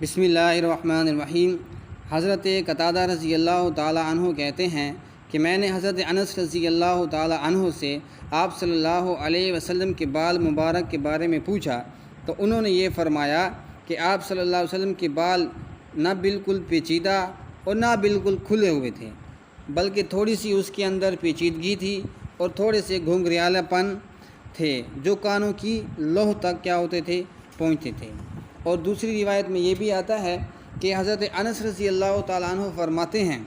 بسم اللہ الرحمن الرحیم۔ حضرت قتادہ رضی اللہ تعالیٰ عنہ کہتے ہیں کہ میں نے حضرت انس رضی اللہ تعالیٰ عنہ سے آپ صلی اللہ علیہ وسلم کے بال مبارک کے بارے میں پوچھا تو انہوں نے یہ فرمایا کہ آپ صلی اللہ علیہ وسلم کے بال نہ بالکل پیچیدہ اور نہ بالکل کھلے ہوئے تھے، بلکہ تھوڑی سی اس کے اندر پیچیدگی تھی اور تھوڑے سے گھنگریالہ پن تھے جو کانوں کی لوح تک کیا ہوتے تھے، پہنچتے تھے۔ اور دوسری روایت میں یہ بھی آتا ہے کہ حضرت انس رضی اللہ تعالیٰ عنہ فرماتے ہیں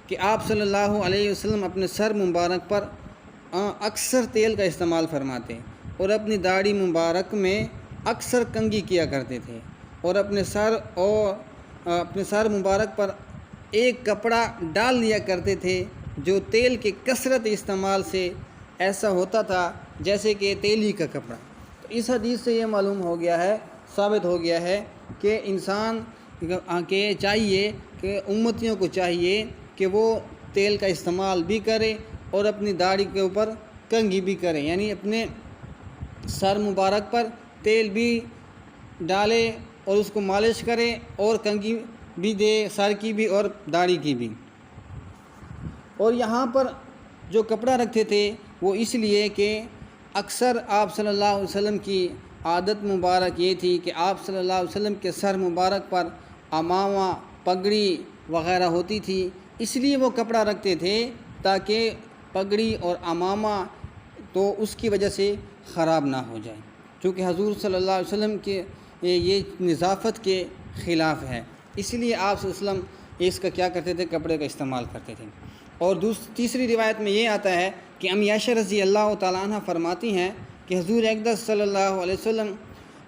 کہ آپ صلی اللہ علیہ وسلم اپنے سر مبارک پر اکثر تیل کا استعمال فرماتے اور اپنی داڑھی مبارک میں اکثر کنگھی کیا کرتے تھے، اور اپنے سر مبارک پر ایک کپڑا ڈال لیا کرتے تھے جو تیل کے کثرت استعمال سے ایسا ہوتا تھا جیسے کہ تیلی کا کپڑا۔ تو اس حدیث سے یہ معلوم ہو گیا ہے، ثابت ہو گیا ہے کہ انسان کے چاہیے کہ امتیوں کو چاہیے کہ وہ تیل کا استعمال بھی کرے اور اپنی داڑھی کے اوپر کنگھی بھی کرے، یعنی اپنے سر مبارک پر تیل بھی ڈالے اور اس کو مالش کرے اور کنگھی بھی دے، سر کی بھی اور داڑھی کی بھی۔ اور یہاں پر جو کپڑا رکھتے تھے وہ اس لیے کہ اکثر آپ صلی اللہ علیہ وسلم کی عادت مبارک یہ تھی کہ آپ صلی اللہ علیہ وسلم کے سر مبارک پر عمامہ، پگڑی وغیرہ ہوتی تھی، اس لیے وہ کپڑا رکھتے تھے تاکہ پگڑی اور عمامہ تو اس کی وجہ سے خراب نہ ہو جائے، چونکہ حضور صلی اللہ علیہ وسلم کے یہ نظافت کے خلاف ہے، اس لیے آپ صلی اللہ علیہ وسلم اس کا کیا کرتے تھے، کپڑے کا استعمال کرتے تھے۔ اور تیسری روایت میں یہ آتا ہے کہ ام عائشہ رضی اللہ تعالیٰ عنہ فرماتی ہیں کہ حضور اقدس صلی اللہ علیہ وسلم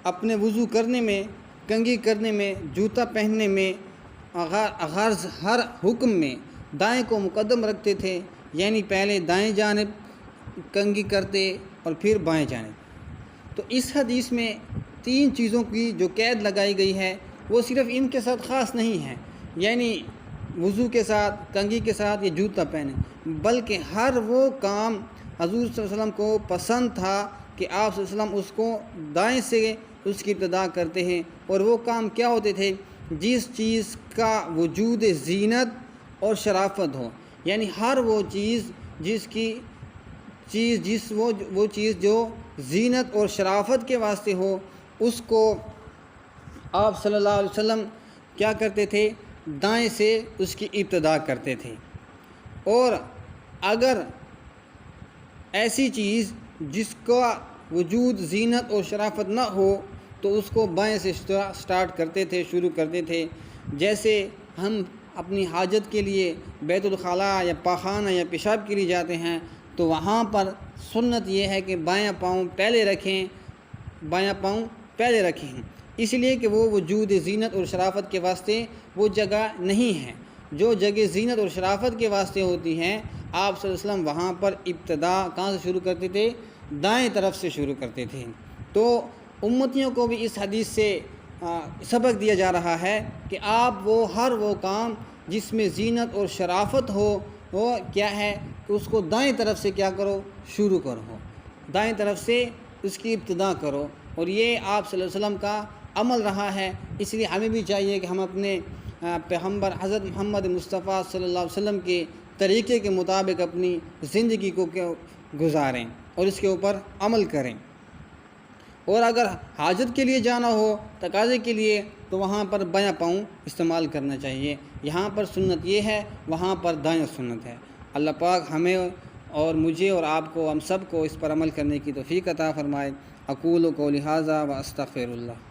اپنے وضو کرنے میں، کنگھی کرنے میں، جوتا پہننے میں، غرض ہر حکم میں دائیں کو مقدم رکھتے تھے، یعنی پہلے دائیں جانب کنگھی کرتے اور پھر بائیں جانب۔ تو اس حدیث میں تین چیزوں کی جو قید لگائی گئی ہے وہ صرف ان کے ساتھ خاص نہیں ہے، یعنی وضو کے ساتھ، کنگھی کے ساتھ یا جوتا پہنے، بلکہ ہر وہ کام حضور صلی اللہ علیہ وسلم کو پسند تھا کہ آپ صلی اللہ علیہ وسلم اس کو دائیں سے اس کی ابتدا کرتے ہیں، اور وہ کام کیا ہوتے تھے، جس چیز کا وجود زینت اور شرافت ہو، یعنی ہر وہ چیز وہ چیز جو زینت اور شرافت کے واسطے ہو، اس کو آپ صلی اللہ علیہ وسلم کیا کرتے تھے، دائیں سے اس کی ابتدا کرتے تھے، اور اگر ایسی چیز جس کا وجود زینت اور شرافت نہ ہو تو اس کو بائیں سے سٹارٹ کرتے تھے، شروع کرتے تھے۔ جیسے ہم اپنی حاجت کے لیے بیت الخلاء یا پاخانہ یا پیشاب کے لیے جاتے ہیں تو وہاں پر سنت یہ ہے کہ بایاں پاؤں پہلے رکھیں، اس لیے کہ وہ وجود زینت اور شرافت کے واسطے وہ جگہ نہیں ہے۔ جو جگہ زینت اور شرافت کے واسطے ہوتی ہیں، آپ صلی اللہ علیہ وسلم وہاں پر ابتدا کہاں سے شروع کرتے تھے، دائیں طرف سے شروع کرتے تھے۔ تو امتیوں کو بھی اس حدیث سے سبق دیا جا رہا ہے کہ آپ ہر وہ کام جس میں زینت اور شرافت ہو، وہ کیا ہے کہ اس کو دائیں طرف سے کیا کرو، شروع کرو، دائیں طرف سے اس کی ابتدا کرو، اور یہ آپ صلی اللہ علیہ وسلم کا عمل رہا ہے۔ اس لیے ہمیں بھی چاہیے کہ ہم اپنے پیغمبر حضرت محمد مصطفیٰ صلی اللہ علیہ وسلم کے طریقے کے مطابق اپنی زندگی کو گزاریں اور اس کے اوپر عمل کریں۔ اور اگر حاجت کے لیے جانا ہو، تقاضے کے لیے، تو وہاں پر بایاں پاؤں استعمال کرنا چاہیے، یہاں پر سنت یہ ہے، وہاں پر دائیں سنت ہے۔ اللہ پاک ہمیں اور مجھے اور آپ کو، ہم سب کو اس پر عمل کرنے کی توفیق عطا فرمائے۔ اقول قولی ھذا واستغفر اللہ۔